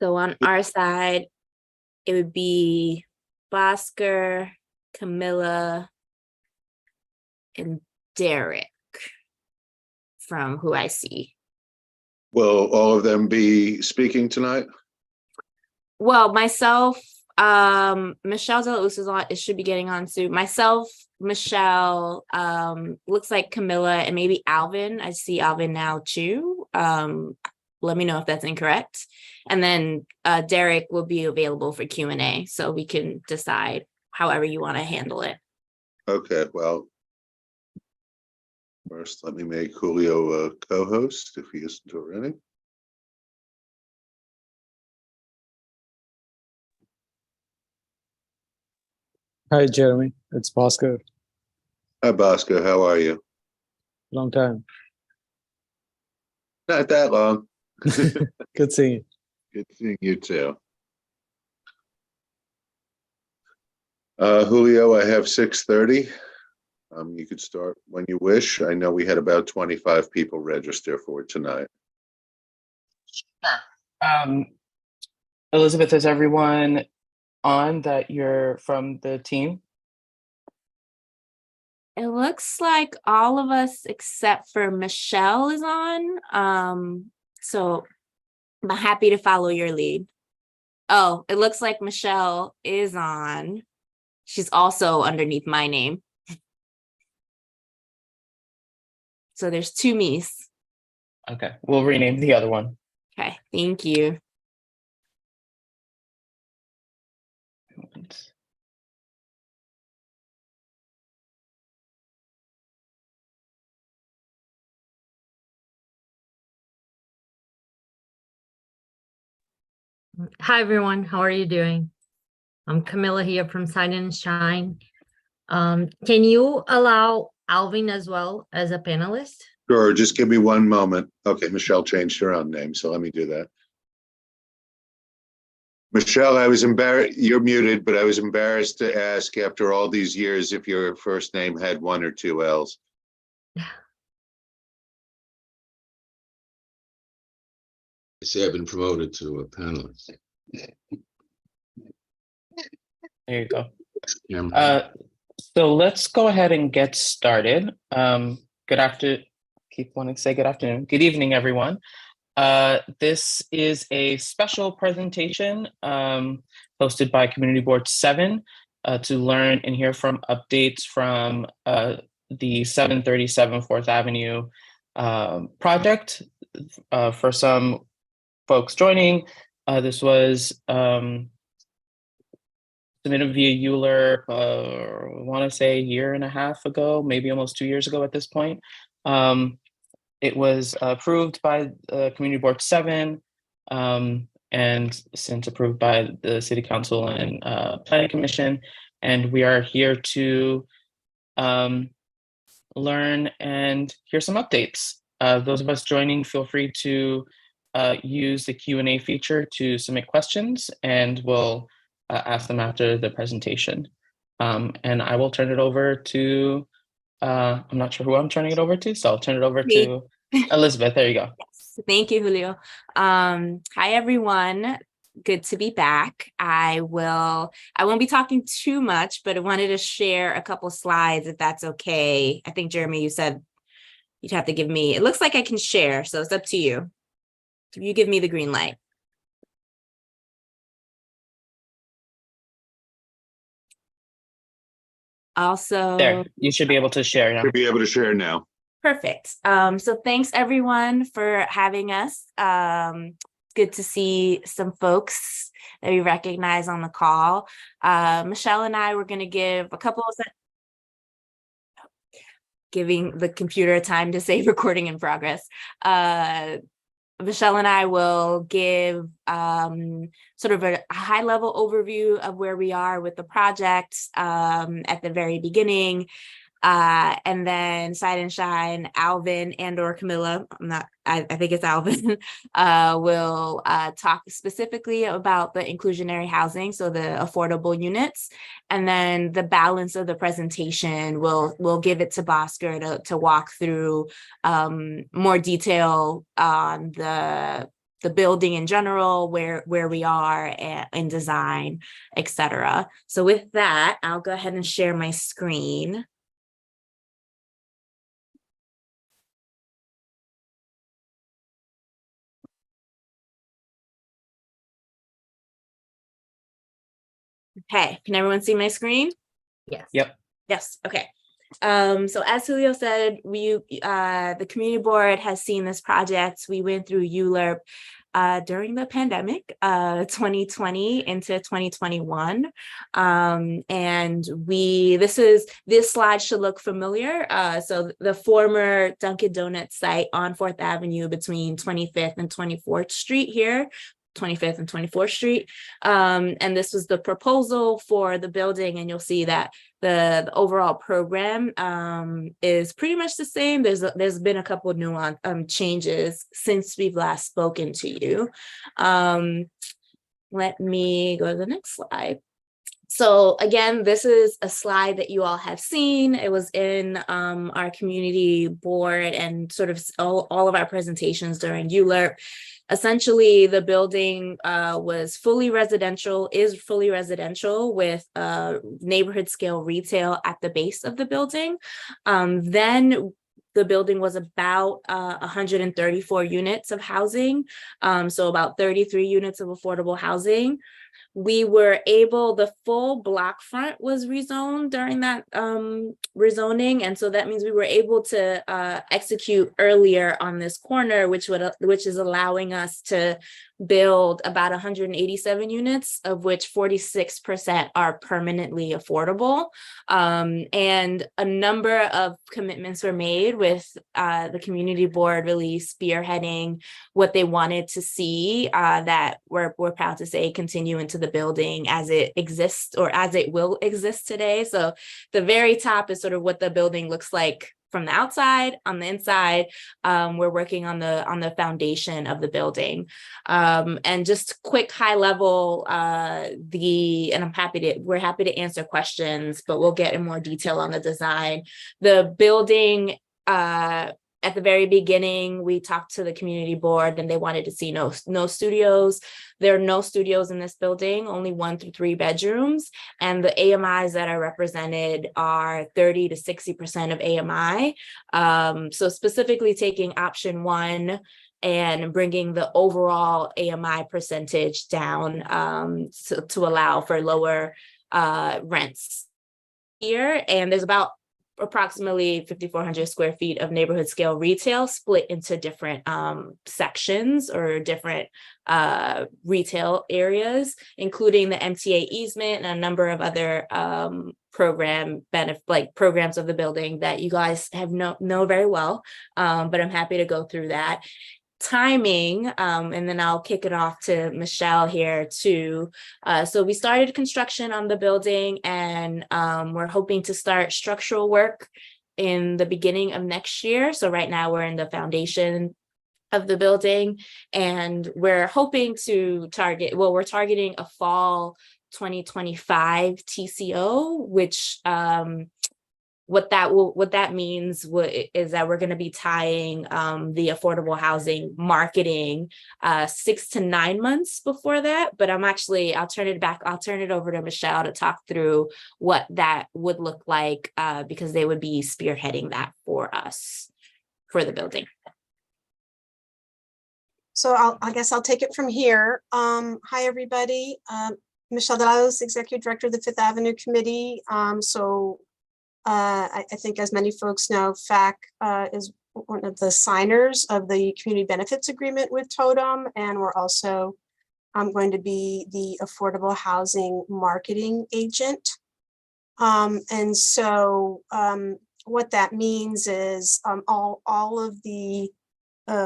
So on our side, it would be Bhaskar, Camilla, and Derek from who I see. Will all of them be speaking tonight? Well, myself, Michelle Zelaus is on, it should be getting on soon. Myself, Michelle, looks like Camilla, and maybe Alvin. I see Alvin now too. Let me know if that's incorrect. And then Derek will be available for Q&A, so we can decide however you want to handle it. Okay, well, first let me make Julio a co-host if he isn't already. Hi, Jeremy. It's Bhaskar. Hi, Bosco. How are you? Long time. Not that long. Good seeing you. Good seeing you too. Julio, I have 6:30. You could start when you wish. I know we had about 25 people register for tonight. Sure. Elizabeth, is everyone on that you're from the team? It looks like all of us except for Michelle is on. So I'm happy to follow your lead. Oh, it looks like Michelle is on. She's also underneath my name. So there's two me's. Okay, we'll rename the other one. Okay, thank you. Hi, everyone. How are you doing? I'm Camilla here from Sign and Shine. Can you allow Alvin as well as a panelist? Sure, just give me one moment. Okay, Michelle changed her own name, so let me do that. Michelle, I was embarrassed. You're muted, but I was embarrassed to ask after all these years if your first name had one or two L's. I say I've been promoted to a panelist. There you go. Yeah. So let's go ahead and get started. Good afternoon. Keep wanting to say good afternoon. Good evening, everyone. This is a special presentation hosted by Community Board 7 to learn and hear from updates from the 737 4th Avenue project. For some folks joining, this was submitted via Euler, I want to say a year and a half ago, maybe almost 2 years ago at this point. It was approved by Community Board 7 and since approved by the City Council and Planning Commission. And we are here to learn and hear some updates. Those of us joining, feel free to use the Q&A feature to submit questions, and we'll ask them after the presentation. And I will turn it over to, I'm not sure who I'm turning it over to, so I'll turn it over to Elizabeth. There you go. Yes. Thank you, Julio. Hi, everyone. Good to be back. I won't be talking too much, but I wanted to share a couple slides if that's okay. I think, Jeremy, you said you'd have to give me, it looks like I can share, so it's up to you. You give me the green light. Also, there, you should be able to share now. You'll be able to share now. Perfect. So thanks everyone for having us. It's good to see some folks that we recognize on the call. Michelle and I were going to give a couple of giving the computer time to say recording in progress. Michelle and I will give sort of a high-level overview of where we are with the project at the very beginning. And then Side and Shine, Alvin and or Camilla, I think it's Alvin, will talk specifically about the inclusionary housing, so the affordable units. And then the balance of the presentation, we'll give it to Bhaskar to walk through more detail on the the building in general, where we are in design, etc. So with that, I'll go ahead and share my screen. Okay, can everyone see my screen? Yes. Yep. Yes, okay. So as Julio said, the community board has seen this project. We went through ULURP during the pandemic, 2020 into 2021. And this slide should look familiar. So the former Dunkin' Donuts site on 4th Avenue between 25th and 24th Street here, 25th and 24th Street. And this was the proposal for the building, and you'll see that the overall program is pretty much the same. There's been a couple of nuance changes since we've last spoken to you. Let me go to the next slide. So again, this is a slide that you all have seen. It was in our community board and sort of all of our presentations during ULURP. Essentially, the building is fully residential with neighborhood scale retail at the base of the building. Then the building was about 134 units of housing, so about 33 units of affordable housing. We were able, the full block front was rezoned during that rezoning. And so that means we were able to execute earlier on this corner, which is allowing us to build about 187 units, of which 46% are permanently affordable. And a number of commitments were made with the community board really spearheading what they wanted to see that we're proud to say continue into the building as it exists or as it will exist today. So the very top is sort of what the building looks like from the outside. On the inside, we're working on the foundation of the building. And just quick high level, we're happy to answer questions, but we'll get in more detail on the design. The building, at the very beginning, we talked to the community board and they wanted to see no studios. There are no studios in this building, only 1 through 3 bedrooms. And the AMIs that are represented are 30 to 60% of AMI. So specifically taking option 1 and bringing the overall AMI percentage down to allow for lower rents here. And there's about approximately 5,400 square feet of neighborhood scale retail split into different sections or different retail areas, including the MTA easement and a number of other programs of the building that you guys have know very well, but I'm happy to go through that. Timing, and then I'll kick it off to Michelle here too. So we started construction on the building and we're hoping to start structural work in the beginning of next year. So right now we're in the foundation of the building and we're hoping to we're targeting a fall 2025 TCO, which what that means is that we're going to be tying the affordable housing marketing 6 to 9 months before that. But I'll turn it over to Michelle to talk through what that would look like because they would be spearheading that for us for the building. So I guess I'll take it from here. Hi, everybody. Michelle Delalos, Executive Director of the Fifth Avenue Committee. I think as many folks know, FAC is one of the signers of the community benefits agreement with Totem, and we're also going to be the affordable housing marketing agent. And so what that means is all of the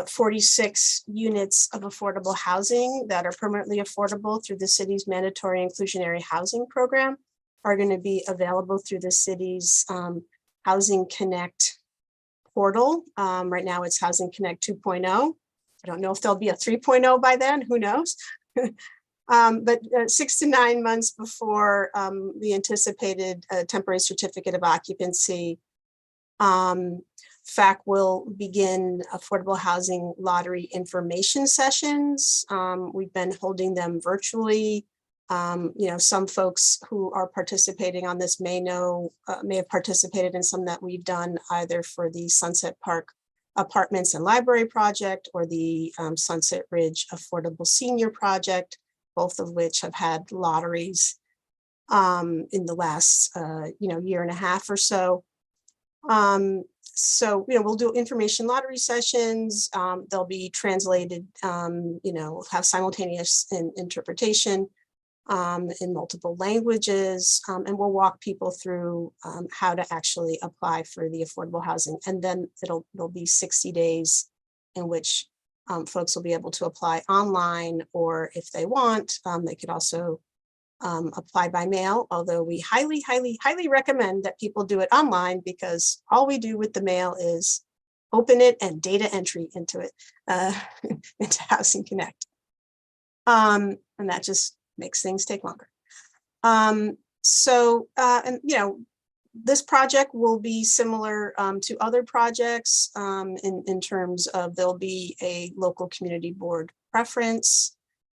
46 units of affordable housing that are permanently affordable through the city's mandatory inclusionary housing program are going to be available through the city's Housing Connect portal. Right now it's Housing Connect 2.0. I don't know if there'll be a 3.0 by then, who knows? But 6 to 9 months before the anticipated temporary certificate of occupancy. FAC will begin affordable housing lottery information sessions. We've been holding them virtually. Some folks who are participating on this may have participated in some that we've done either for the Sunset Park Apartments and Library Project or the Sunset Ridge Affordable Senior Project, both of which have had lotteries in the last year and a half or so. We'll do information lottery sessions. They'll be translated, have simultaneous interpretation in multiple languages, and we'll walk people through how to actually apply for the affordable housing. And then there'll be 60 days in which folks will be able to apply online, or if they want, they could also apply by mail, although we highly, highly, highly recommend that people do it online, because all we do with the mail is open it and data entry into it, into Housing Connect. And that just makes things take longer. This project will be similar to other projects in terms of there'll be a local community board preference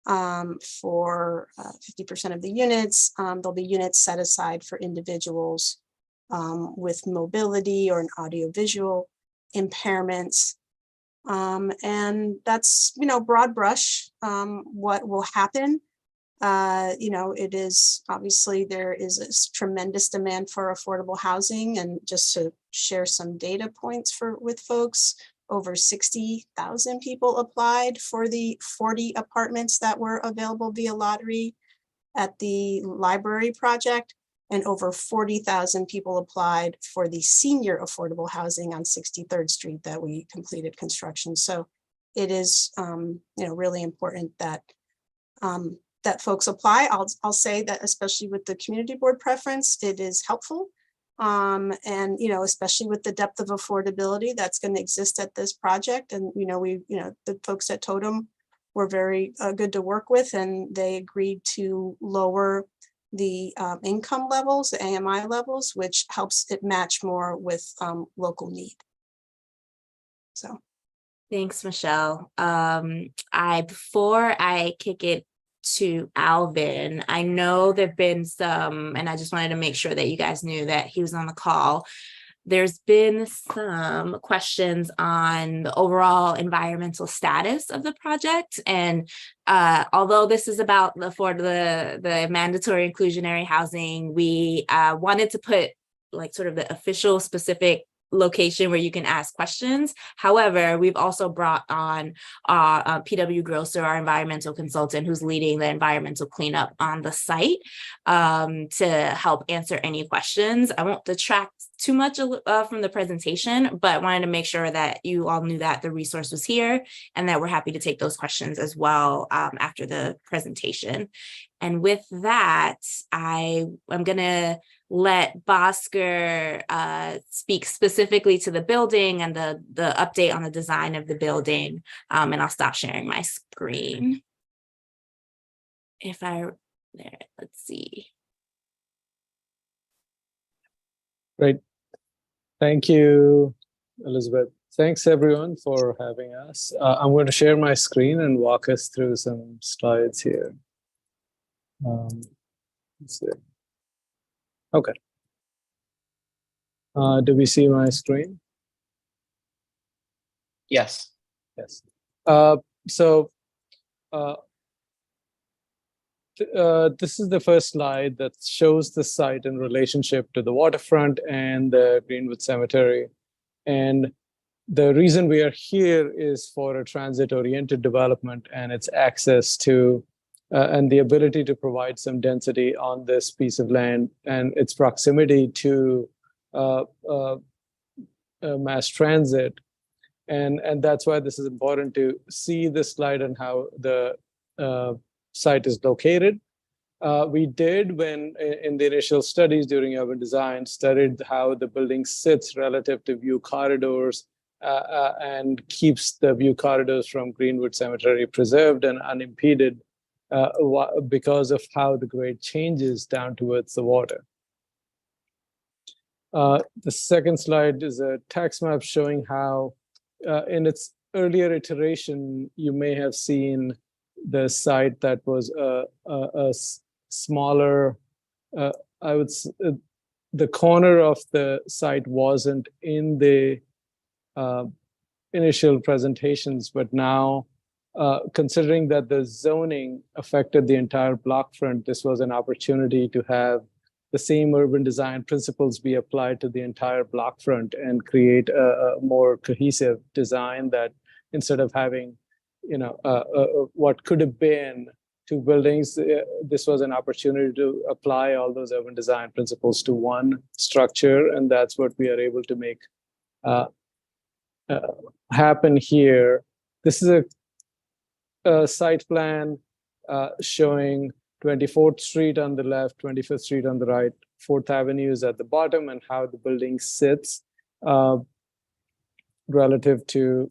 for 50% of the units. There'll be units set aside for individuals with mobility or an audiovisual impairments. And that's, broad brush, what will happen. It is obviously there is a tremendous demand for affordable housing, and just to share some data points with folks, over 60,000 people applied for the 40 apartments that were available via lottery at the library project, and over 40,000 people applied for the senior affordable housing on 63rd Street that we completed construction. So it is, really important that that folks apply. I'll say that especially with the community board preference, it is helpful. And, especially with the depth of affordability that's going to exist at this project. And, the folks at Totem were very good to work with, and they agreed to lower the income levels, the AMI levels, which helps it match more with local need. So. Thanks, Michelle. Before I kick it to Alvin, I know there've been some, and I just wanted to make sure that you guys knew that he was on the call. There's been some questions on the overall environmental status of the project. And although this is about the mandatory inclusionary housing, we wanted to put sort of the official specific location where you can ask questions. However, we've also brought on PW Grosser, our environmental consultant, who's leading the environmental cleanup on the site, to help answer any questions. I won't detract too much from the presentation, but wanted to make sure that you all knew that the resource was here and that we're happy to take those questions as well after the presentation. And with that, I'm going to let Bhaskar speak specifically to the building and the update on the design of the building. And I'll stop sharing my screen. Let's see. Great. Thank you, Elizabeth. Thanks everyone for having us. I'm going to share my screen and walk us through some slides here. Let's see. Okay. Do we see my screen? Yes. Yes. This is the first slide that shows the site in relationship to the waterfront and the Greenwood Cemetery. And the reason we are here is for a transit-oriented development and its access to and the ability to provide some density on this piece of land and its proximity to mass transit. And that's why this is important to see this slide and how the site is located. We did, when in the initial studies during urban design, studied how the building sits relative to view corridors and keeps the view corridors from Greenwood Cemetery preserved and unimpeded because of how the grade changes down towards the water. The second slide is a tax map showing how in its earlier iteration, you may have seen the site that was smaller, I would the corner of the site wasn't in the initial presentations, but now considering that the zoning affected the entire block front, this was an opportunity to have the same urban design principles be applied to the entire block front and create a more cohesive design that instead of having, what could have been two buildings, this was an opportunity to apply all those urban design principles to one structure, and that's what we are able to make happen here. This is a site plan showing 24th Street on the left, 25th Street on the right, 4th Avenue is at the bottom, and how the building sits relative to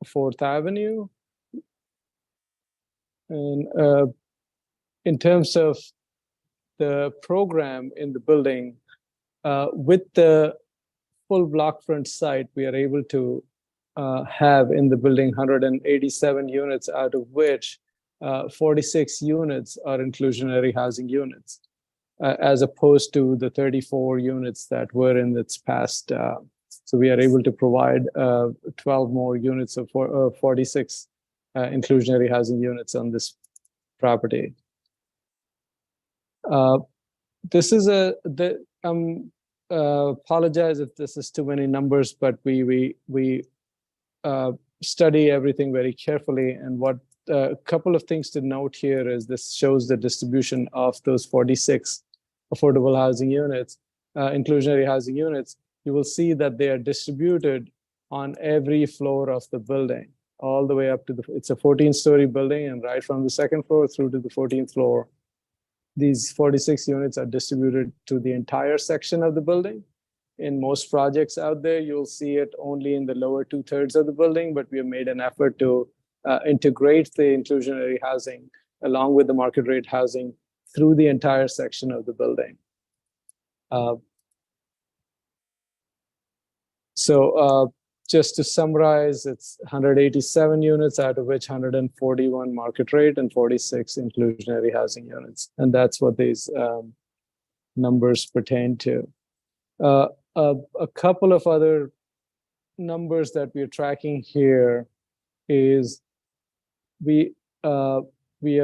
4th Avenue. And in terms of the program in the building, with the full block front site, we are able to have in the building 187 units, out of which 46 units are inclusionary housing units, as opposed to the 34 units that were in its past. So we are able to provide 12 more units of 46 inclusionary housing units on this property. This is apologize if this is too many numbers, but we study everything very carefully. And what a couple of things to note here is this shows the distribution of those 46 affordable housing units, inclusionary housing units. You will see that they are distributed on every floor of the building, all the way up to it's a 14-story building, and right from the second floor through to the 14th floor, these 46 units are distributed to the entire section of the building. In most projects out there, you'll see it only in the lower 2/3 of the building, but we have made an effort to integrate the inclusionary housing along with the market rate housing through the entire section of the building. Just to summarize, it's 187 units, out of which 141 market rate and 46 inclusionary housing units. And that's what these numbers pertain to. A couple of other numbers that we're tracking here is we are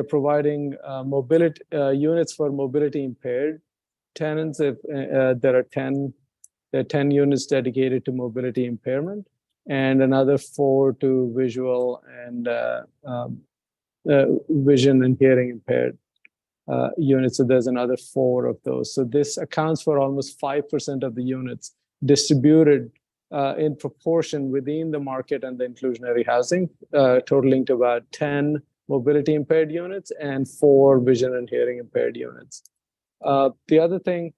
providing mobility units for mobility impaired tenants. If there are 10 units dedicated to mobility impairment, and another 4 to visual and vision and hearing impaired units. So there's another 4 of those. So this accounts for almost 5% of the units distributed in proportion within the market and the inclusionary housing, totaling to about 10 mobility impaired units and 4 vision and hearing impaired units. The other thing,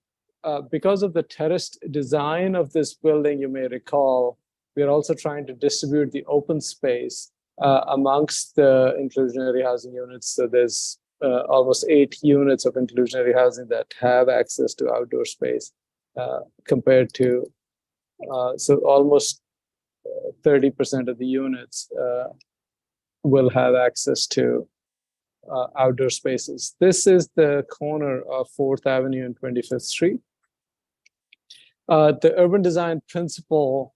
because of the terraced design of this building, you may recall, we are also trying to distribute the open space amongst the inclusionary housing units. So there's almost 8 units of inclusionary housing that have access to outdoor space compared to, so almost 30% of the units will have access to outdoor spaces. This is the corner of 4th Avenue and 25th Street. The urban design principle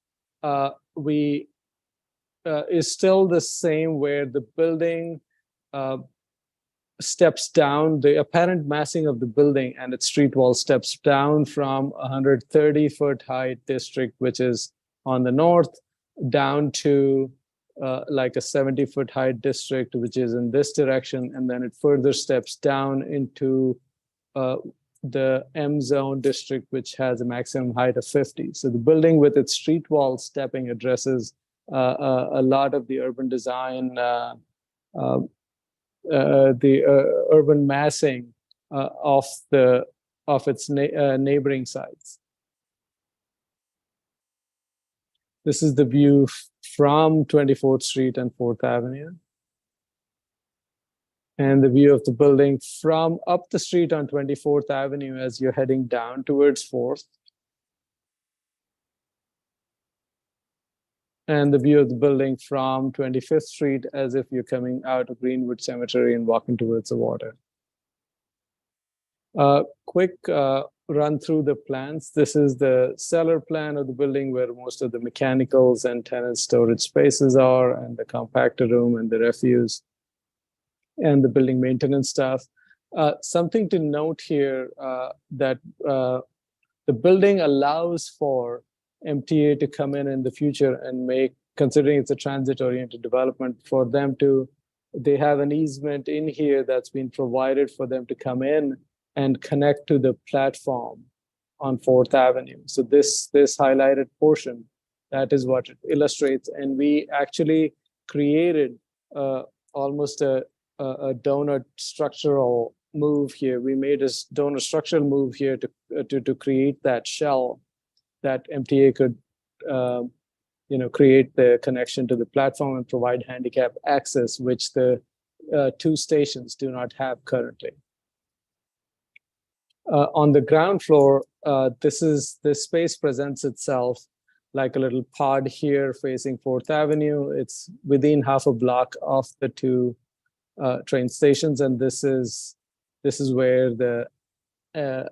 is still the same, where the building steps down, the apparent massing of the building and its street wall steps down from 130-foot height district, which is on the north, down to like a 70-foot height district, which is in this direction, and then it further steps down into the M zone district, which has a maximum height of 50. So the building with its street wall stepping addresses a lot of the urban design, urban massing of its neighboring sites. This is the view from 24th Street and 4th Avenue. And the view of the building from up the street on 24th Avenue as you're heading down towards 4th. and the view of the building from 25th Street as if you're coming out of Greenwood Cemetery and walking towards the water. Quick run through the plans. This is the cellar plan of the building where most of the mechanicals and tenant storage spaces are, and the compactor room and the refuse and the building maintenance stuff. Something to note here that the building allows for MTA to come in the future and make, considering it's a transit-oriented development, for them to, they have an easement in here that's been provided for them to come in and connect to the platform on 4th Avenue. So this highlighted portion, that is what it illustrates. And we actually created almost a donut structural move here. We made a donut structural move here to create that shell that MTA could create the connection to the platform and provide handicap access, which the 2 stations do not have currently. On the ground floor, this space presents itself like a little pod here facing 4th Avenue. It's within half a block of the 2 train stations, and this is where the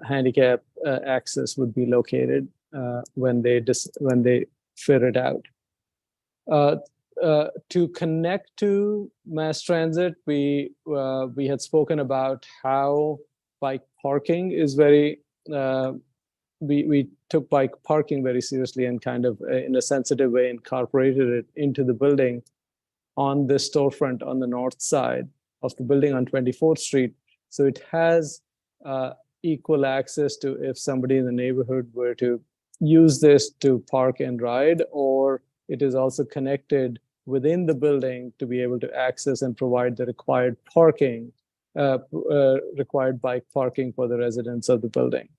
handicap access would be located when they fit it out. To connect to mass transit, we had spoken about how bike parking is very, we took bike parking very seriously and kind of in a sensitive way incorporated it into the building on the storefront on the north side of the building on 24th Street. So it has equal access to if somebody in the neighborhood were to use this to park and ride, or it is also connected within the building to be able to access and provide the required parking, required bike parking for the residents of the building.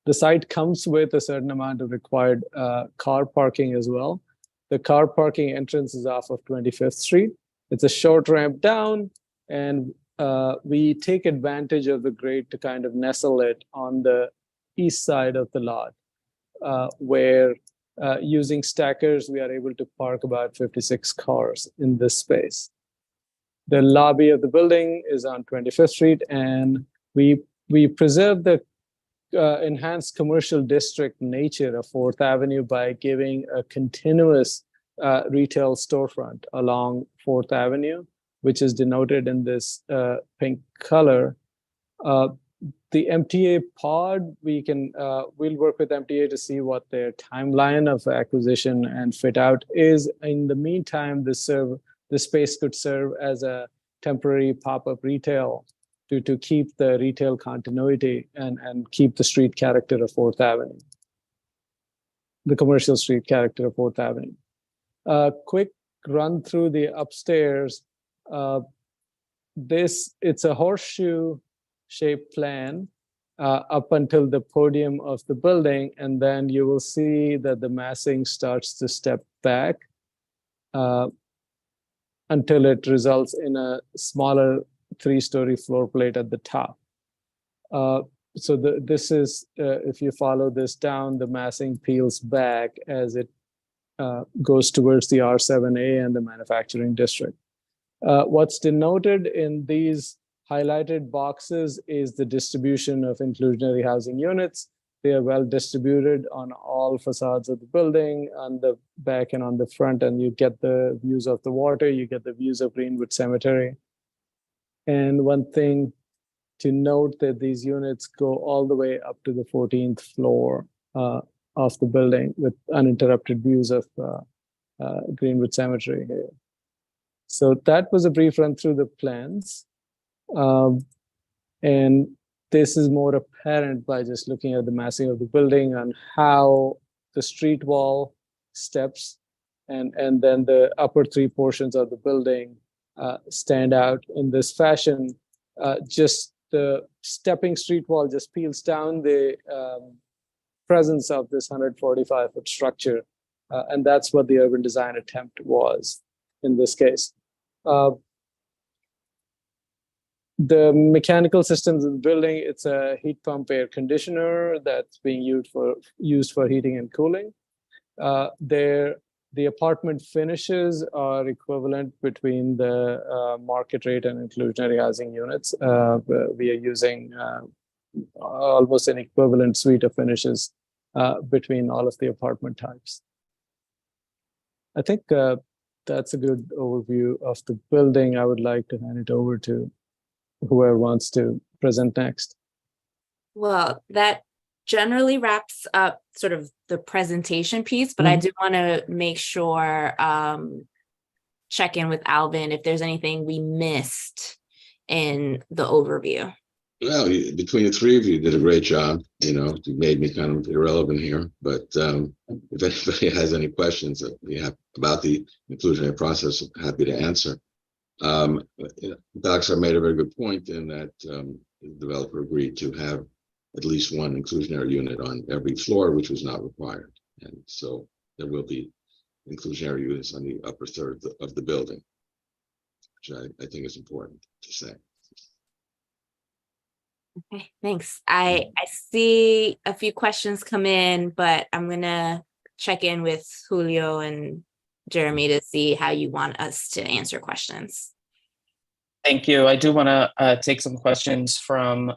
The site comes with a certain amount of required car parking as well. The car parking entrance is off of 25th Street. It's a short ramp down, and we take advantage of the grade to kind of nestle it on the east side of the lot, where using stackers, we are able to park about 56 cars in this space. The lobby of the building is on 25th Street, and we preserve the enhanced commercial district nature of 4th Avenue by giving a continuous retail storefront along 4th Avenue, which is denoted in this pink color. The MTA pod, we'll work with MTA to see what their timeline of acquisition and fit out is. In the meantime, this space could serve as a temporary pop-up retail to keep the retail continuity and keep the street character of 4th Avenue, the commercial street character of 4th Avenue. Quick run through the upstairs. It's a horseshoe-shaped plan up until the podium of the building, and then you will see that the massing starts to step back until it results in a smaller 3-story floor plate at the top. So this is, if you follow this down, the massing peels back as it goes towards the R7A and the manufacturing district. What's denoted in these highlighted boxes is the distribution of inclusionary housing units. They are well distributed on all facades of the building, on the back and on the front, and you get the views of the water, you get the views of Greenwood Cemetery. And one thing to note that these units go all the way up to the 14th floor of the building with uninterrupted views of Greenwood Cemetery here. So that was a brief run through the plans. And this is more apparent by just looking at the massing of the building and how the street wall steps and then the upper 3 portions of the building stand out in this fashion. Just the stepping street wall just peels down the presence of this 145-foot structure. And that's what the urban design attempt was in this case. The mechanical systems in the building, it's a heat pump air conditioner that's being used for heating and cooling. The apartment finishes are equivalent between the market rate and inclusionary housing units. We are using almost an equivalent suite of finishes between all of the apartment types. I think that's a good overview of the building. I would like to hand it over to whoever wants to present next. Well, that generally wraps up sort of the presentation piece, but I do want to make sure, check in with Alvin if there's anything we missed in the overview. Well, between the three of you did a great job. You know, you made me kind of irrelevant here, but if anybody has any questions about the inclusionary process, I'm happy to answer. Docs made a very good point in that the developer agreed to have at least one inclusionary unit on every floor, which was not required. And so there will be inclusionary units on the upper third of the building, which I think is important to say. Okay, thanks. I see a few questions come in, but I'm gonna check in with Julio and Jeremy to see how you want us to answer questions. Thank you. I do want to take some questions from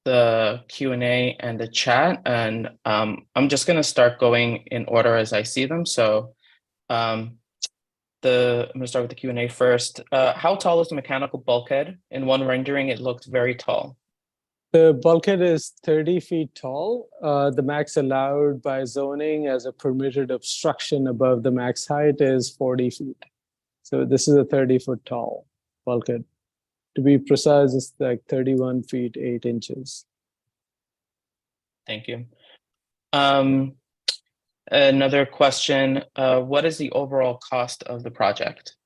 the Q&A and the chat, and I'm just going to start going in order as I see them. So I'm going to start with the Q&A first. How tall is the mechanical bulkhead? In one rendering, it looked very tall. The bulkhead is 30 feet tall. The max allowed by zoning as a permitted obstruction above the max height is 40 feet. So this is a 30-foot tall bulkhead. To be precise, it's like 31 feet, 8 inches. Thank you. Another question, what is the overall cost of the project?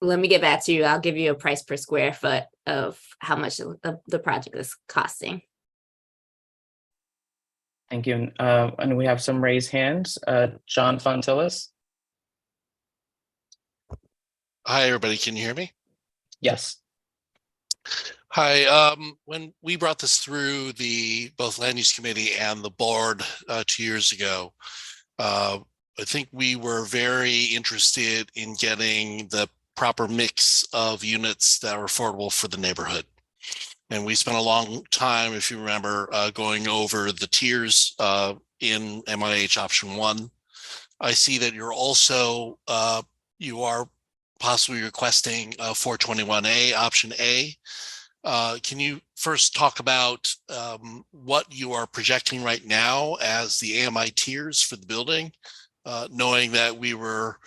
Let me get back to you. I'll give you a price per square foot of how much the project is costing. Thank you. And we have some raised hands. John Fontillis. Hi, everybody. Can you hear me? Yes. Hi. When we brought this through the both land use committee and the board 2 years ago, I think we were very interested in getting the proper mix of units that are affordable for the neighborhood. And we spent a long time, if you remember, going over the tiers in MIH option 1. I see that you're also, you are possibly requesting 421A option A. Can you first talk about what you are projecting right now as the AMI tiers for the building, knowing that we were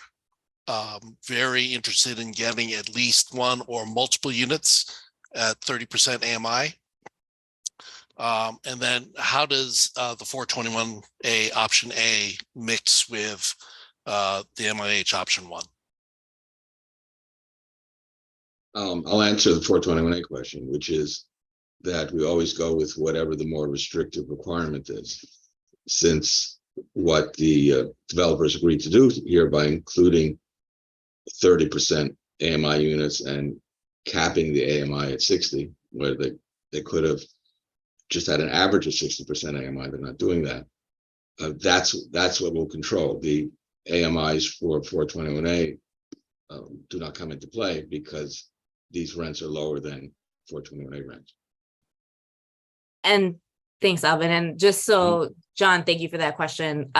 very interested in getting at least one or multiple units at 30% AMI? And then how does the 421A option A mix with the MIH option 1? I'll answer the 421A question, which is that we always go with whatever the more restrictive requirement is. Since what the developers agreed to do here by including 30% AMI units and capping the AMI at 60, where they could have just had an average of 60% AMI, they're not doing that. That's what we'll control. The AMIs for 421A do not come into play because these rents are lower than 421A rents. And thanks, Alvin. And just so, John, thank you for that question.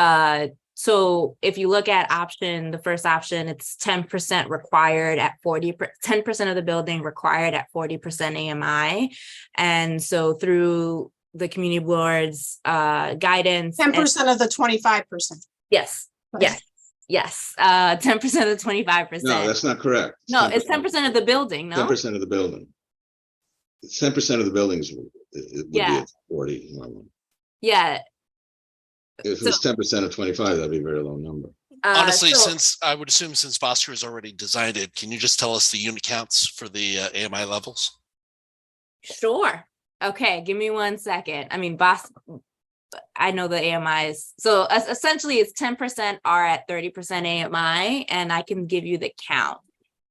So if you look at the first option, it's 10% required at 10% of the building required at 40% AMI. And so through the community board's guidance. 10% of the 25%. Yes, yes, yes. 10% of the 25%. No, that's not correct. No, it's 10% of the building, no? 10% of the building. 10% of the buildings would be at 40 normally. Yeah. If it was 10% of 25, that'd be a very low number. Honestly, since I would assume since Bhaskar has already designed it, can you just tell us the unit counts for the AMI levels? Sure. Okay, give me 1 second. I mean, I know the AMIs. So essentially it's 10% are at 30% AMI, and I can give you the count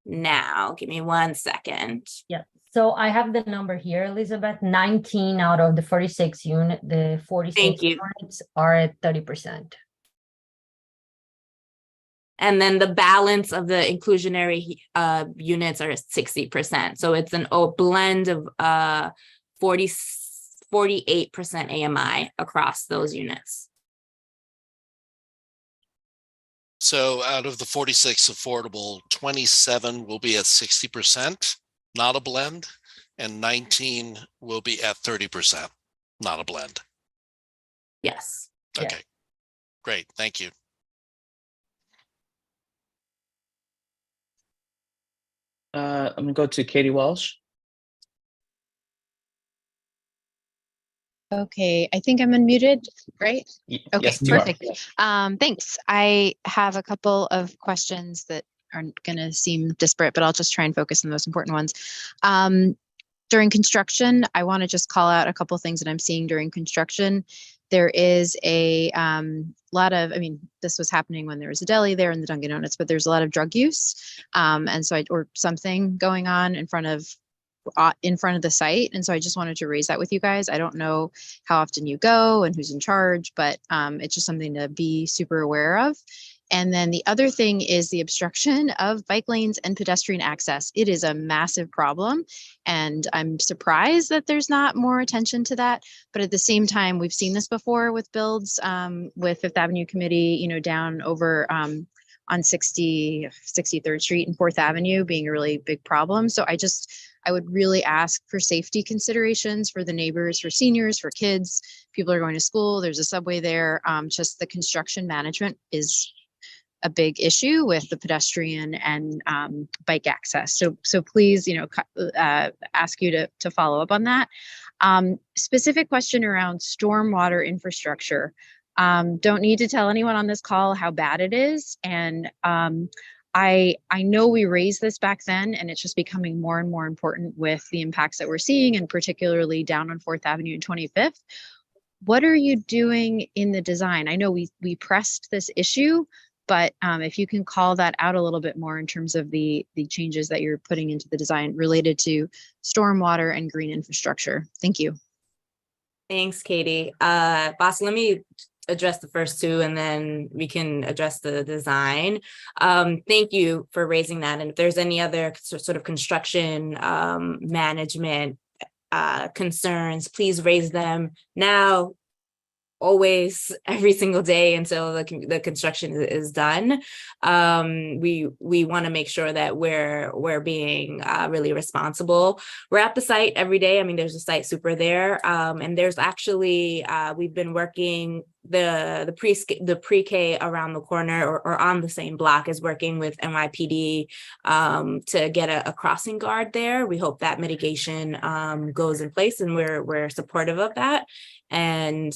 now. Give me 1 second. Yeah. So I have the number here, Elizabeth. 19 out of the 46 unit, the 46 Thank you. units are at 30%. And then the balance of the inclusionary units are 60%. So it's an blend of 48% AMI across those units. So out of the 46 affordable, 27 will be at 60%, not a blend, and 19 will be at 30%, not a blend. Yes. Yeah. Okay, great, thank you. I'm gonna go to Katie Walsh. Okay, I think I'm unmuted, right? Okay, Yes, you are. perfect. Thanks. I have a couple of questions that aren't going to seem disparate, but I'll just try and focus on the most important ones. During construction, I want to just call out a couple of things that I'm seeing during construction. There is a lot of, I mean, this was happening when there was a deli there in the Dunkin' Donuts, but there's a lot of drug use. And so or something going on in front of the site. And so I just wanted to raise that with you guys. I don't know how often you go and who's in charge, but it's just something to be super aware of. And then the other thing is the obstruction of bike lanes and pedestrian access. It is a massive problem. And I'm surprised that there's not more attention to that. But at the same time, we've seen this before with builds with Fifth Avenue Committee, you know, down over on 63rd Street and 4th Avenue being a really big problem. So I would really ask for safety considerations for the neighbors, for seniors, for kids. People are going to school. There's a subway there. Just the construction management is a big issue with the pedestrian and bike access. So please, you know, ask you to follow up on that. Specific question around stormwater infrastructure. Don't need to tell anyone on this call how bad it is. And I know we raised this back then, and it's just becoming more and more important with the impacts that we're seeing, and particularly down on 4th Avenue and 25th. What are you doing in the design? I know we pressed this issue, but if you can call that out a little bit more in terms of the changes that you're putting into the design related to stormwater and green infrastructure. Thank you. Thanks, Katie. Boss, let me address the first two and then we can address the design. Thank you for raising that. And if there's any other sort of construction management concerns, please raise them now, always, every single day until the construction is done. We want to make sure that we're being really responsible. We're at the site every day. I mean, there's a site super there, and there's actually we've been working the pre-K around the corner or on the same block is working with NYPD to get a crossing guard there. We hope that mitigation goes in place, and we're supportive of that. And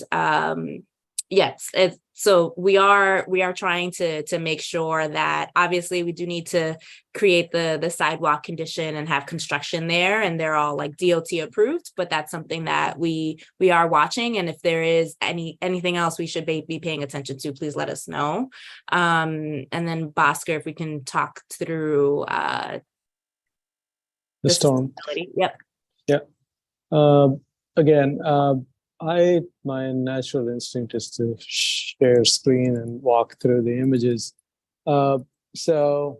yes, so we are trying to make sure that obviously we do need to create the sidewalk condition and have construction there, and they're all like DOT approved, but that's something that we are watching. And if there is anything else we should be paying attention to, please let us know. And then Bhaskar, if we can talk through the storm. Yep. Yeah. Again, my natural instinct is to share screen and walk through the images. So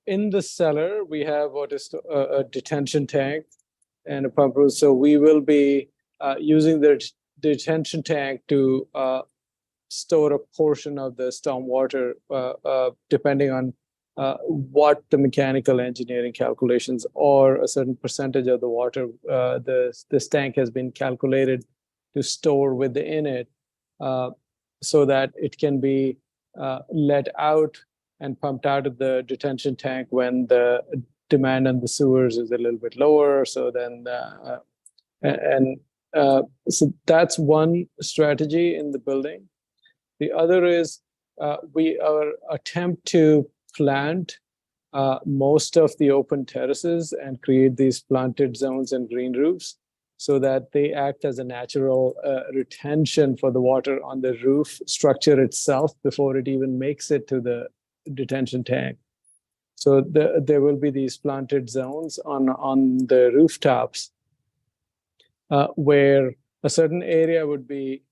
in the cellar, we have what is a detention tank and a pump room. So we will be using the detention tank to store a portion of the stormwater, depending on what the mechanical engineering calculations or a certain percentage of the water this tank has been calculated to store within it, so that it can be let out and pumped out of the detention tank when the demand on the sewers is a little bit lower. So then so that's one strategy in the building. The other is our attempt to plant most of the open terraces and create these planted zones and green roofs so that they act as a natural retention for the water on the roof structure itself before it even makes it to the detention tank. So there will be these planted zones on the rooftops where a certain area would be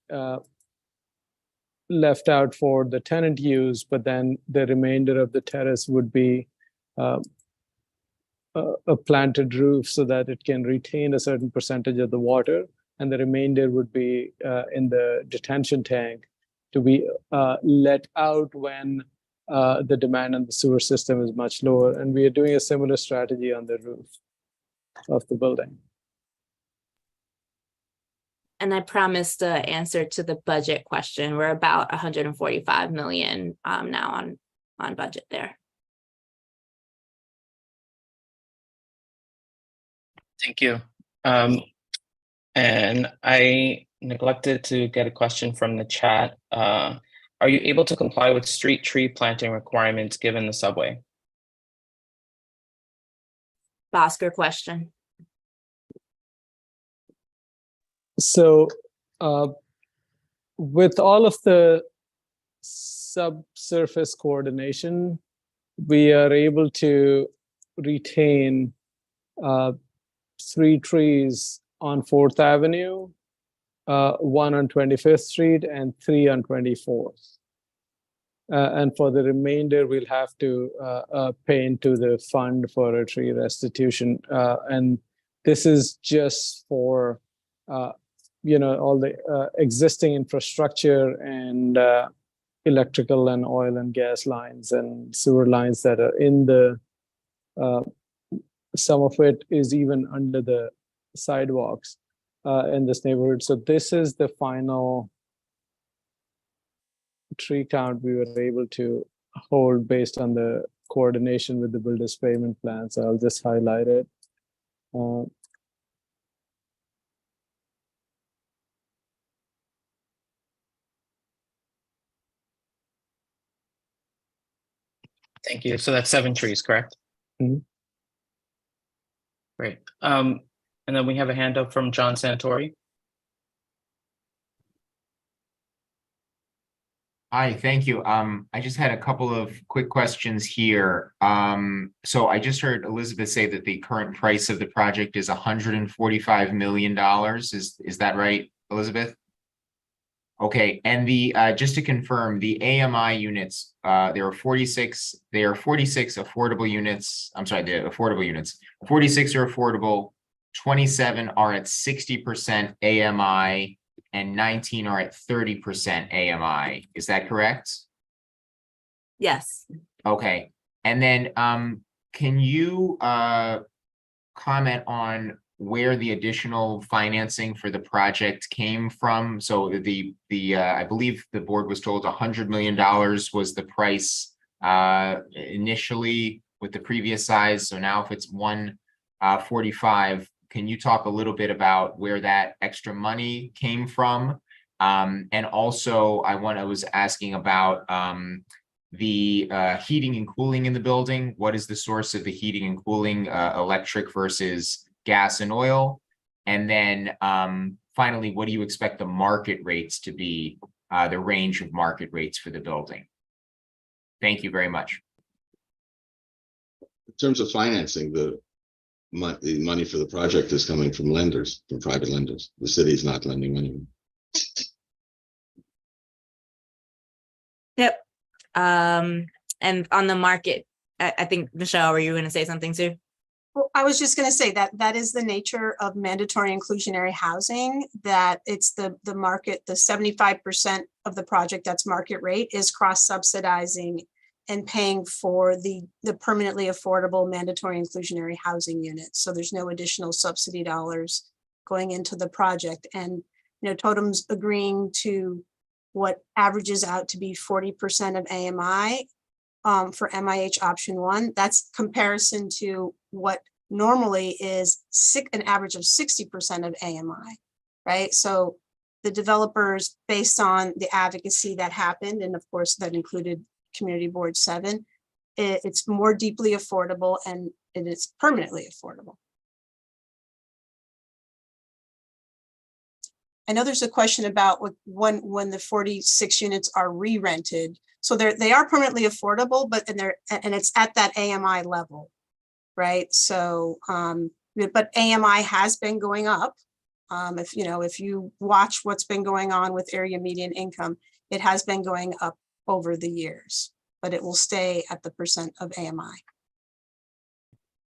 left out for the tenant use, but then the remainder of the terrace would be a planted roof so that it can retain a certain percentage of the water, and the remainder would be in the detention tank to be let out when the demand on the sewer system is much lower. And we are doing a similar strategy on the roof of the building. And I promised the answer to the budget question. We're about 145 million now on budget there. Thank you. And I neglected to get a question from the chat. Are you able to comply with street tree planting requirements given the subway? Bhaskar question. So with all of the subsurface coordination, we are able to retain 3 trees on 4th Avenue, 1 on 25th Street, and 3 on 24th. And for the remainder, we'll have to pay into the fund for a tree restitution. And this is just for all the existing infrastructure and electrical and oil and gas lines and sewer lines that are in the, some of it is even under the sidewalks in this neighborhood. So this is the final tree count we were able to hold based on the coordination with the builder's payment plan. So I'll just highlight it. Thank you. So that's 7 trees, correct? Mhm. Great. And then we have a hand up from John Santori. Hi, thank you. I just had a couple of quick questions here. So I just heard Elizabeth say that the current price of the project is $145 million. Is that right, Elizabeth? Okay, and the just to confirm, the AMI units, there are 46 affordable units. I'm sorry, the affordable units. 46 are affordable, 27 are at 60% AMI, and 19 are at 30% AMI. Is that correct? Yes. Okay, and then can you comment on where the additional financing for the project came from? So the I believe the board was told $100 million was the price initially with the previous size. So now if it's 145, can you talk a little bit about where that extra money came from? And also I was asking about the heating and cooling in the building. What is the source of the heating and cooling, electric versus gas and oil? And then finally, what do you expect the market rates to be, the range of market rates for the building? Thank you very much. In terms of financing, the money for the project is coming from lenders, from private lenders. The city is not lending money. Yep. And on the market, I think, Michelle, were you going to say something too? Well, I was just going to say that is the nature of mandatory inclusionary housing, that it's the market, the 75% of the project that's market rate is cross-subsidizing and paying for the permanently affordable mandatory inclusionary housing units. So there's no additional subsidy dollars going into the project. And Totem's agreeing to what averages out to be 40% of AMI for MIH option 1. That's comparison to what normally is an average of 60% of AMI, right? So the developers, based on the advocacy that happened, and of course that included Community Board 7, it's more deeply affordable and it is permanently affordable. I know there's a question about when the 46 units are re-rented, So they are permanently affordable, but and it's at that AMI level, right? So, but AMI has been going up. If you watch what's been going on with area median income, it has been going up over the years, but it will stay at the percent of AMI.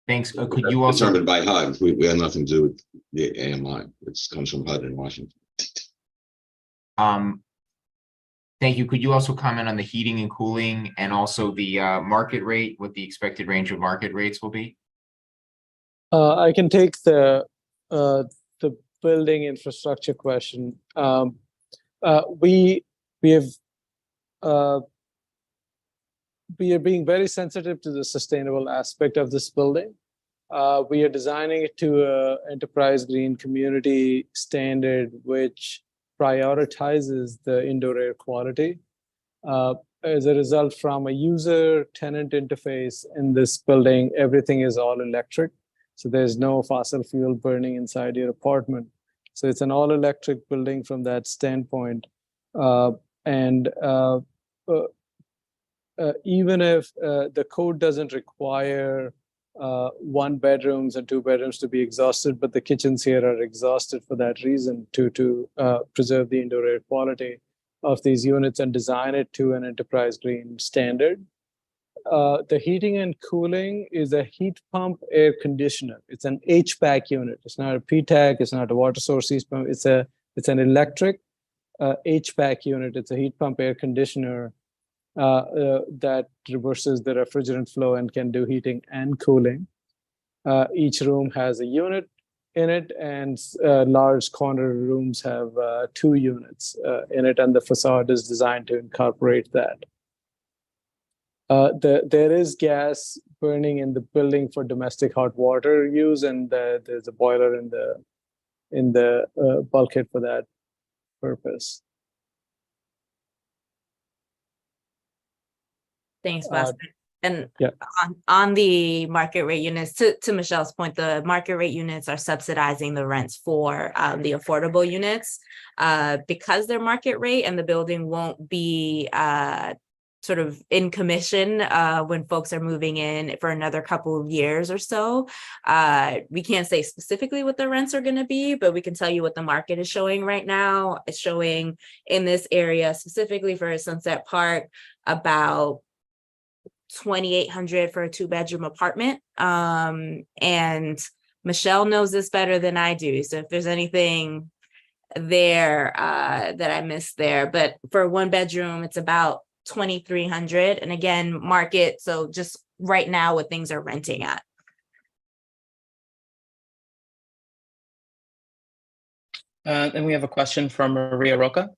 Thanks. Could you also, Determined by HUD. We have nothing to do with the AMI. It comes from HUD in Washington. thank you. Could you also comment on the heating and cooling and also the market rate, what the expected range of market rates will be? I can take the building infrastructure question. We are being very sensitive to the sustainable aspect of this building. We are designing it to an enterprise green community standard, which prioritizes the indoor air quality. As a result, from a user-tenant interface in this building, everything is all electric. So there's no fossil fuel burning inside your apartment. So it's an all-electric building from that standpoint. Even if the code doesn't require 1 bedrooms and 2 bedrooms to be exhausted, but the kitchens here are exhausted for that reason to preserve the indoor air quality of these units and design it to an enterprise green standard. The heating and cooling is a heat pump air conditioner. It's an HVAC unit. It's not a PTAC. It's not a water source heat pump. It's an electric HVAC unit. It's a heat pump air conditioner that reverses the refrigerant flow and can do heating and cooling. Each room has a unit in it, and large corner rooms have 2 units in it, and the facade is designed to incorporate that. There is gas burning in the building for domestic hot water use, and there's a boiler in the bulkhead for that purpose. Thanks, Bhaskar. And yeah. on the market rate units, to Michelle's point, the market rate units are subsidizing the rents for the affordable units because they're market rate, and the building won't be sort of in commission when folks are moving in for another couple of years or so. We can't say specifically what the rents are going to be, but we can tell you what the market is showing right now. It's showing in this area, specifically for Sunset Park, about $2,800 for a 2-bedroom apartment. And Michelle knows this better than I do. So if there's anything there that I missed there, but for a 1-bedroom, it's about $2,300. And again, market. So just right now what things are renting at. Then we have a question from Maria Roca.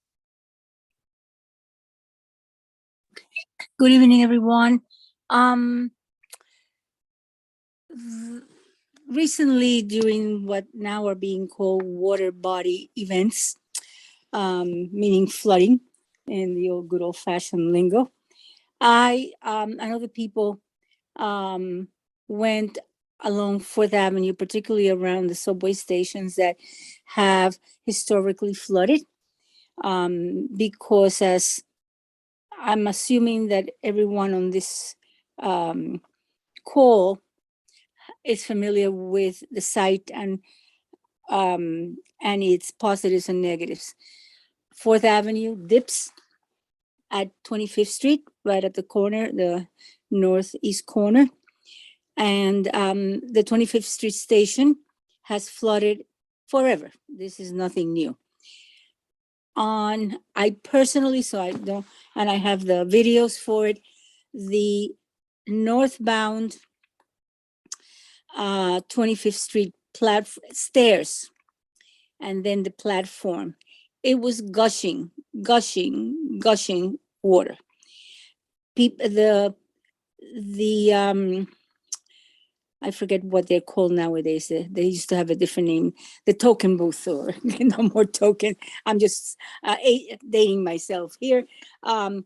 Good evening, everyone. Recently, during what now are being called water body events, meaning flooding in the old good old-fashioned lingo, I know the people went along 4th Avenue, particularly around the subway stations that have historically flooded, because as I'm assuming that everyone on this call is familiar with the site and its positives and negatives. 4th Avenue dips at 25th Street, right at the corner, the northeast corner. And the 25th Street station has flooded forever. This is nothing new. I personally, so I don't, and I have the videos for it, the northbound 25th Street stairs, and then the platform. It was gushing water. I forget what they're called nowadays. They used to have a different name, the token booth, or no more token. I'm just dating myself here. Though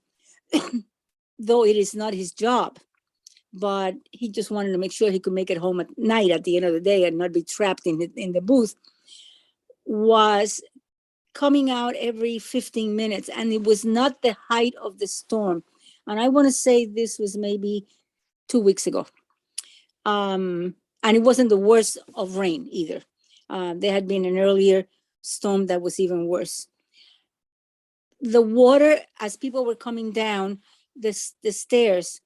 it is not his job, but he just wanted to make sure he could make it home at night at the end of the day and not be trapped in the booth, was coming out every 15 minutes. And it was not the height of the storm, And I want to say this was maybe 2 weeks ago. And it wasn't the worst of rain either. There had been an earlier storm that was even worse. The water, as people were coming down the stairs,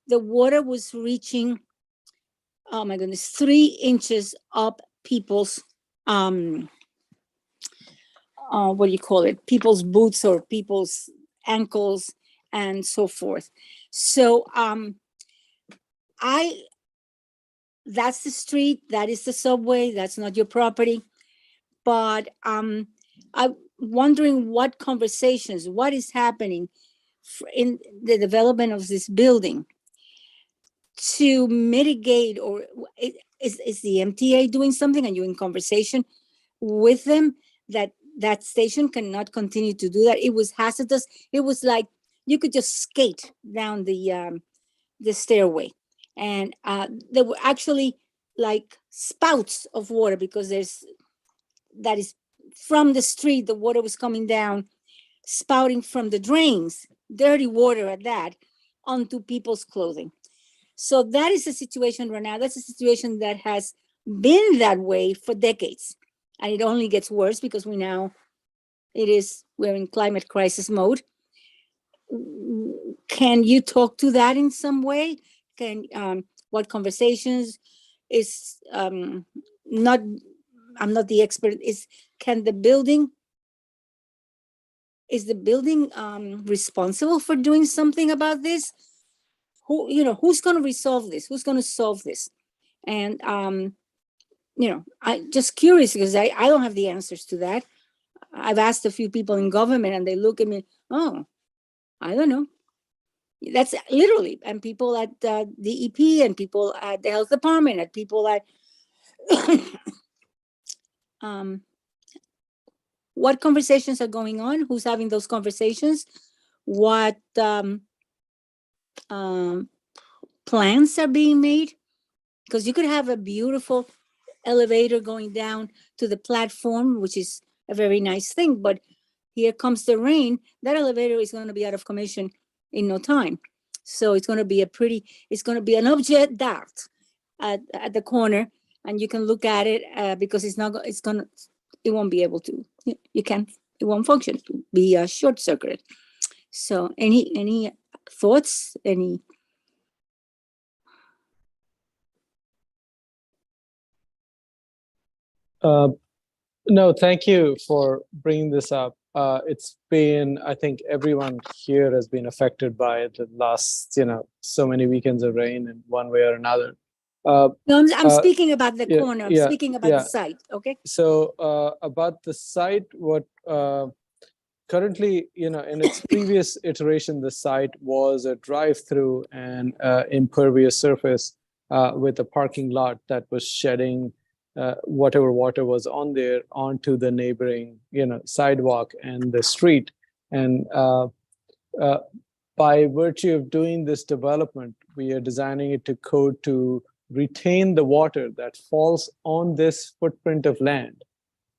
the water was reaching, oh my goodness, 3 inches up people's, what do you call it? People's boots or people's ankles and so forth. So that's the street, that is the subway, that's not your property. But I'm wondering what conversations, what is happening in the development of this building to mitigate, or is the MTA doing something? Are you in conversation with them that that station cannot continue to do that? It was hazardous. It was like you could just skate down the stairway, and there were actually like spouts of water, because that is from the street, the water was coming down, spouting from the drains, dirty water at that, onto people's clothing. So that is the situation right now. That's a situation that has been that way for decades. And it only gets worse because we're in climate crisis mode. Can you talk to that in some way? What conversations is, I'm not the expert, is the building responsible for doing something about this? Who's going to resolve this? Who's going to solve this? And I just curious, because I don't have the answers to that. I've asked a few people in government and they look at me, oh, I don't know. That's literally, and people at the DEP, and people at the health department, and people at what conversations are going on? Who's having those conversations? What plans are being made? Because you could have a beautiful elevator going down to the platform, which is a very nice thing, but here comes the rain, that elevator is going to be out of commission in no time. So it's going to be an objet d'art at the corner, and you can look at it because it won't be able to, it won't function, it will be short circuited. So any thoughts, No, thank you for bringing this up. It's been, I think everyone here has been affected by the last, so many weekends of rain in one way or another. No, I'm speaking about the corner. I'm speaking about the site. Okay. So about the site, what currently, in its previous iteration, the site was a drive-through and impervious surface with a parking lot that was shedding whatever water was on there onto the neighboring, sidewalk and the street. And by virtue of doing this development, we are designing it to code to retain the water that falls on this footprint of land,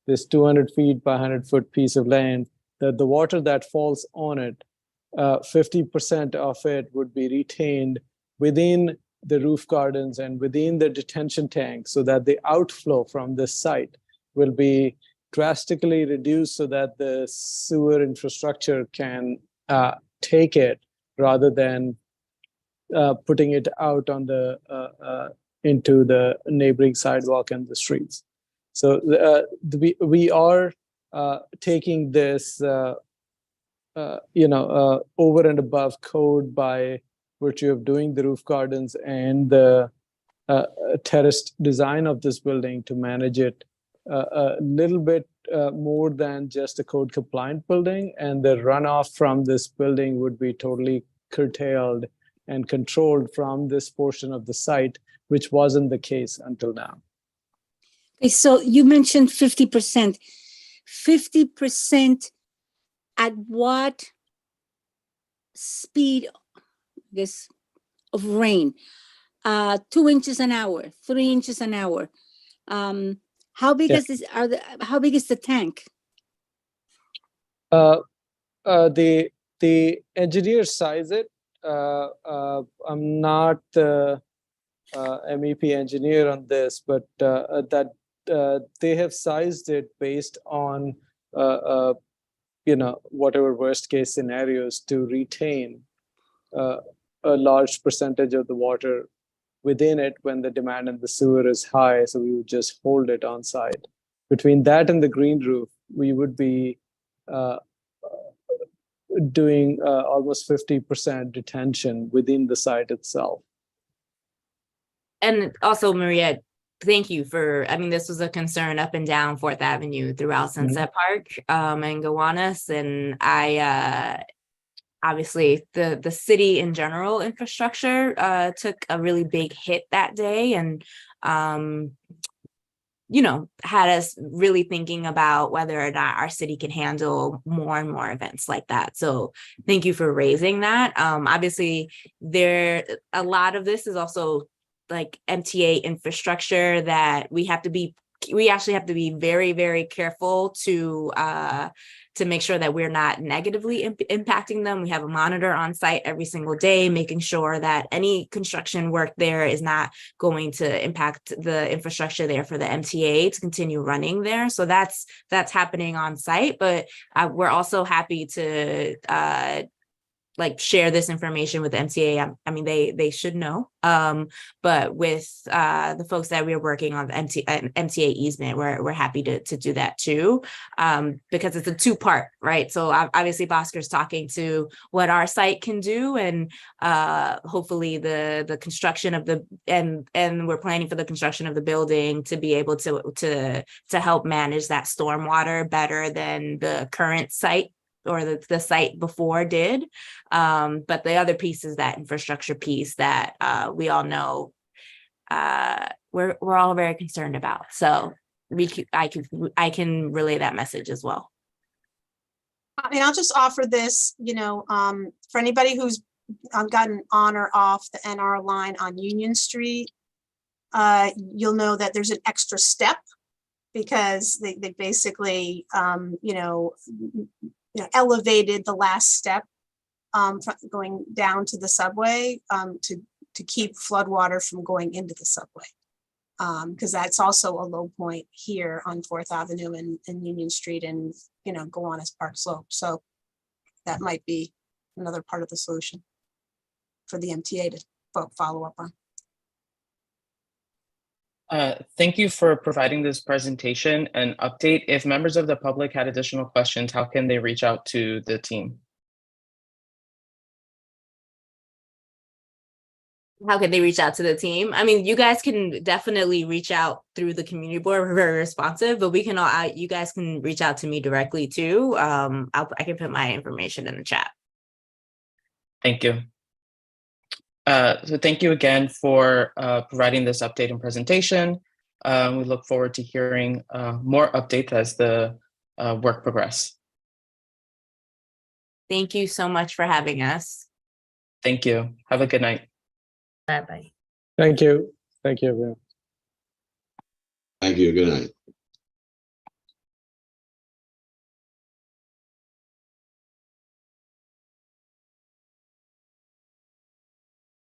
this 200 feet by 100-foot piece of land, that the water that falls on it, 50% of it would be retained within the roof gardens and within the detention tank, so that the outflow from this site will be drastically reduced so that the sewer infrastructure can take it, rather than putting it out on into the neighboring sidewalk and the streets. So we are taking this, over and above code by virtue of doing the roof gardens and the terraced design of this building to manage it a little bit more than just a code compliant building. And the runoff from this building would be totally curtailed and controlled from this portion of the site, which wasn't the case until now. Okay, so you mentioned 50%. 50% at what speed, I guess, of rain? 2 inches an hour, 3 inches an hour. How big is this? How big is the tank? The engineers size it I'm not the MEP engineer on this, but that they have sized it based on whatever worst case scenarios to retain a large percentage of the water within it when the demand in the sewer is high. So we would just hold it on site. Between that and the green roof, we would be doing almost 50% detention within the site itself. And also, Maria, thank you for, I mean, this was a concern up and down 4th Avenue throughout Sunset Park and Gowanus. And I, obviously the city in general infrastructure took a really big hit that day, and had us really thinking about whether or not our city can handle more and more events like that. So thank you for raising that. Obviously, a lot of this is also like MTA infrastructure that we actually have to be very, very careful to make sure that we're not negatively impacting them. We have a monitor on site every single day, making sure that any construction work there is not going to impact the infrastructure there for the MTA to continue running there. So that's happening on site, but we're also happy to share this information with the MTA. I mean, they should know. But with the folks that we're working on the MTA easement, we're happy to do that too, because it's a 2-part, right? So obviously Bosker's talking to what our site can do, and hopefully the construction of and we're planning for the construction of the building to be able to help manage that stormwater better than the current site or the site before did. But the other piece is that infrastructure piece that we all know we're all very concerned about. So I can relay that message as well. I mean, I'll just offer this, for anybody who's gotten on or off the NR line on Union Street, you'll know that there's an extra step because they basically, elevated the last step going down to the subway to keep floodwater from going into the subway. Because that's also a low point here on 4th Avenue and Union Street and, Gowanus Park Slope. So that might be another part of the solution for the MTA to follow up on. Thank you for providing this presentation and update. If members of the public had additional questions, how can they reach out to the team? How can they reach out to the team? I mean, you guys can definitely reach out through the community board. We're very responsive, but you guys can reach out to me directly too. I can put my information in the chat. Thank you. So thank you again for providing this update and presentation. We look forward to hearing more updates as the work progresses. Thank you so much for having us. Thank you. Have a good night. Bye-bye. Thank you. Thank you, everyone. Thank you. Good night.